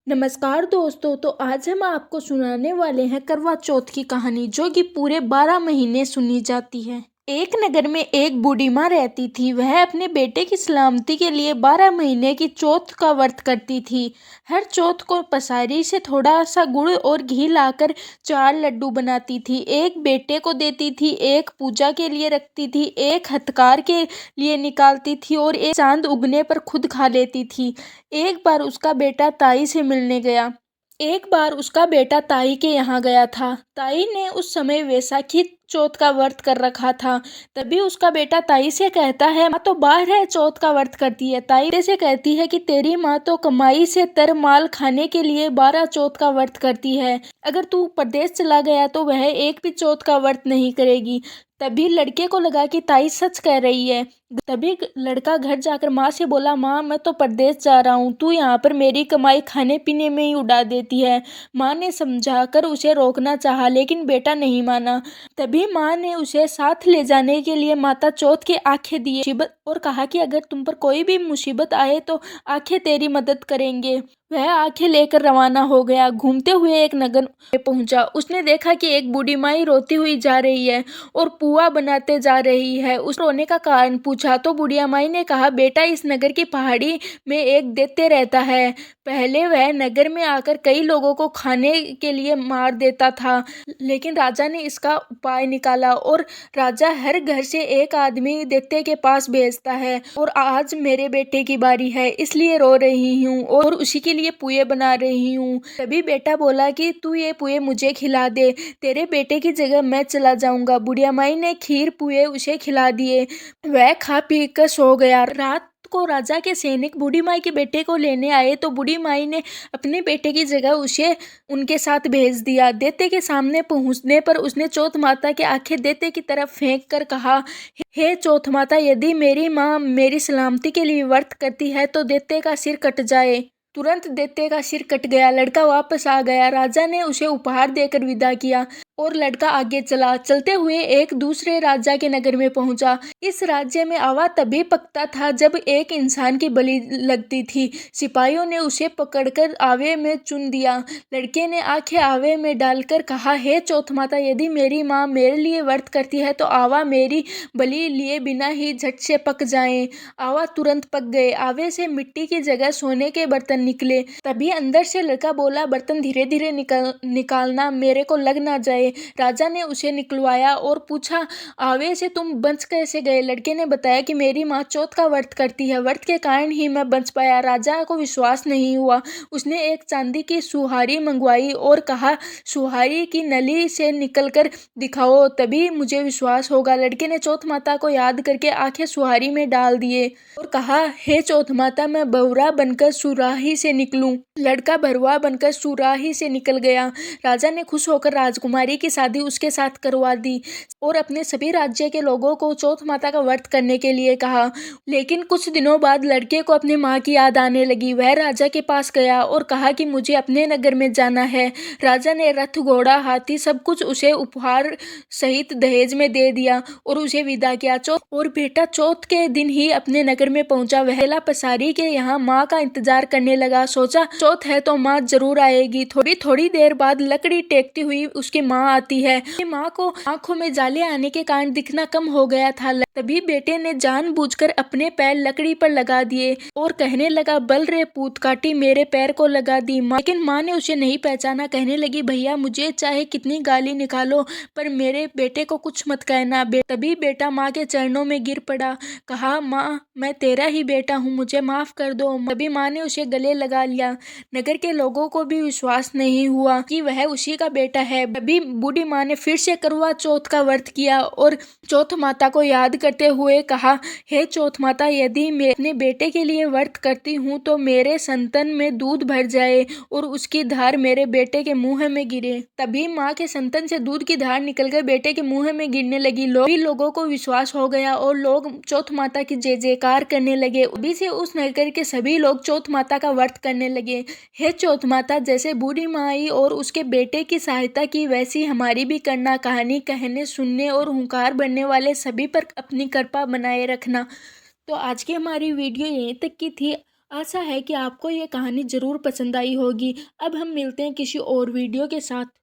नमस्कार दोस्तों। तो आज हम आपको सुनाने वाले हैं करवा चौथ की कहानी, जो कि पूरे 12 महीने सुनी जाती है। एक नगर में एक बूढ़ी माँ रहती थी। वह अपने बेटे की सलामती के लिए 12 महीने की चौथ का व्रत करती थी। हर चौथ को पसारी से थोड़ा सा गुड़ और घी लाकर 4 लड्डू बनाती थी। एक बेटे को देती थी, एक पूजा के लिए रखती थी, एक हथकार के लिए निकालती थी और एक चांद उगने पर खुद खा लेती थी। एक बार उसका बेटा ताई से मिलने गया। एक बार उसका बेटा ताई के यहाँ गया था। ताई ने उस समय वैसाखी चौथ का व्रत कर रखा था। तभी उसका बेटा ताई से कहता है, माँ तो बाहर है, चौथ का व्रत करती है। ताई से कहती है कि तेरी माँ तो कमाई से तर माल खाने के लिए 12 चौथ का व्रत करती है। अगर तू प्रदेश चला गया तो वह एक भी चौथ का व्रत नहीं करेगी। तभी लड़के को लगा कि ताई सच कह रही है। तभी लड़का घर जाकर माँ से बोला, माँ मैं तो प्रदेश जा रहा हूँ, तू यहाँ पर मेरी कमाई खाने पीने में ही उड़ा देती है। माँ ने समझाकर उसे रोकना चाहा, लेकिन बेटा नहीं माना। तभी माँ ने उसे साथ ले जाने के लिए माता चौथ की आंखें दी मुसीबत और कहा कि अगर तुम पर कोई भी मुसीबत आए तो आंखें तेरी मदद करेंगे। वह आंखें लेकर रवाना हो गया। घूमते हुए एक नगर में पहुंचा। उसने देखा कि एक बूढ़ी माई रोती हुई जा रही है और पुआ बनाते जा रही है। उस रोने का कारण पूछा तो बुढ़िया माई ने कहा, बेटा इस नगर की पहाड़ी में एक दैत्य रहता है। पहले वह नगर में आकर कई लोगों को खाने के लिए मार देता था, लेकिन राजा ने इसका उपाय निकाला और राजा हर घर से एक आदमी दैत्य के पास भेजता है। और आज मेरे बेटे की बारी है, इसलिए रो रही हूँ और उसी के लिए पुए बना रही हूँ। तभी बेटा बोला कि तू ये पुए मुझे खिला दे, तेरे बेटे की जगह मैं चला जाऊंगा। बुढ़िया माई ने खीर पुए उसे खिला दिए। वह खा पी कर सो गया। रात को राजा के सैनिक बूढ़ी माई के बेटे को लेने आए तो बूढ़ी माई ने अपने बेटे की जगह उसे उनके साथ भेज दिया। दैत्य के सामने पहुंचने पर उसने चौथ माता की आंखें दैत्य की तरफ फेंक कर कहा, हे चौथ माता, यदि मेरी माँ मेरी सलामती के लिए व्रत करती है तो दैत्य का सिर कट जाए। तुरंत दैत्य का सिर कट गया। लड़का वापस आ गया। राजा ने उसे उपहार देकर विदा किया और लड़का आगे चला। चलते हुए एक दूसरे राजा के नगर में पहुंचा। इस राज्य में आवा तभी पकता था जब एक इंसान की बलि लगती थी। सिपाहियों ने उसे पकड़कर आवे में चुन दिया। लड़के ने आंखें आवे में डालकर कहा, हे चौथ माता, यदि मेरी माँ मेरे लिए व्रत करती है तो आवा मेरी बलि लिए बिना ही झट से पक जाए। आवा तुरंत पक गए। आवे से मिट्टी की जगह सोने के बर्तन निकले। तभी अंदर से लड़का बोला, बर्तन धीरे धीरे निकालना, मेरे को लग ना जाए। राजा ने उसे निकलवाया और पूछा, आवे से तुम बच कैसे गए? लड़के ने बताया कि मेरी माँ चौथ का व्रत करती है, व्रत के कारण ही मैं बच पाया। राजा को विश्वास नहीं हुआ। उसने एक चांदी की सुहारी मंगवाई और कहा, सुहारी की नली से निकलकर दिखाओ, तभी मुझे विश्वास होगा। लड़के ने चौथ माता को याद करके आंखें सुहारी में डाल दिए और कहा, हे चौथ माता, मैं बहुरा बनकर सुराही से निकलूं। लड़का भरुआ बनकर सुराही से निकल गया। राजा ने खुश होकर राजकुमारी की शादी उसके साथ करवा दी और अपने सभी राज्य के लोगों को चौथ माता का व्रत करने के लिए कहा। लेकिन कुछ दिनों बाद लड़के को अपनी माँ की याद आने लगी। वह राजा के पास गया और कहा कि मुझे अपने नगर में जाना है। राजा ने रथ, घोड़ा, हाथी सब कुछ उसे उपहार सहित दहेज में दे दिया और उसे विदा किया। और बेटा चौथ के दिन ही अपने नगर में पहुंचा। वह पसारी के यहाँ माँ का इंतजार करने लगा। सोचा चौथ है तो माँ जरूर आएगी। थोड़ी थोड़ी देर बाद लकड़ी टेकती हुई उसकी माँ आती है। माँ को आंखों में जाले आने के कारण दिखना कम हो गया था। तभी बेटे ने जानबूझकर अपने पैर लकड़ी पर लगा दिए और कहने लगा, बल रे पूत काटी, मेरे पैर को लगा दी। लेकिन माँ ने उसे नहीं पहचाना। कहने लगी, भैया मुझे चाहे कितनी गाली निकालो पर मेरे बेटे को कुछ मत कहना। तभी बेटा माँ के चरणों में गिर पड़ा। कहा, माँ मैं तेरा ही बेटा हूँ, मुझे माफ कर दो। तभी माँ ने उसे गले लगा लिया। नगर के लोगों को भी विश्वास नहीं हुआ कि वह उसी का बेटा है। तभी बूढ़ी माँ ने फिर से करवा चौथ का व्रत किया और चौथ माता को याद करते हुए कहा, हे चौथ माता, यदि मैं अपने बेटे के लिए व्रत करती हूँ तो मेरे संतन में दूध भर जाए और उसकी धार मेरे बेटे के मुंह में गिरे। तभी माँ के संतन से दूध की धार निकलकर बेटे के मुंह में गिरने लगी। लोगों को विश्वास हो गया और लोग चौथ माता की जय जयकार करने लगे। अभी से उस नगर के सभी लोग चौथ माता का व्रत करने लगे। हे चौथ माता, जैसे बूढ़ी माई और उसके बेटे की सहायता की, वैसी हमारी भी करना। कहानी कहने, सुनने और हुंकार बनने वाले सभी पर अपनी कृपा बनाए रखना। तो आज की हमारी वीडियो यहीं तक की थी। आशा है कि आपको ये कहानी ज़रूर पसंद आई होगी। अब हम मिलते हैं किसी और वीडियो के साथ।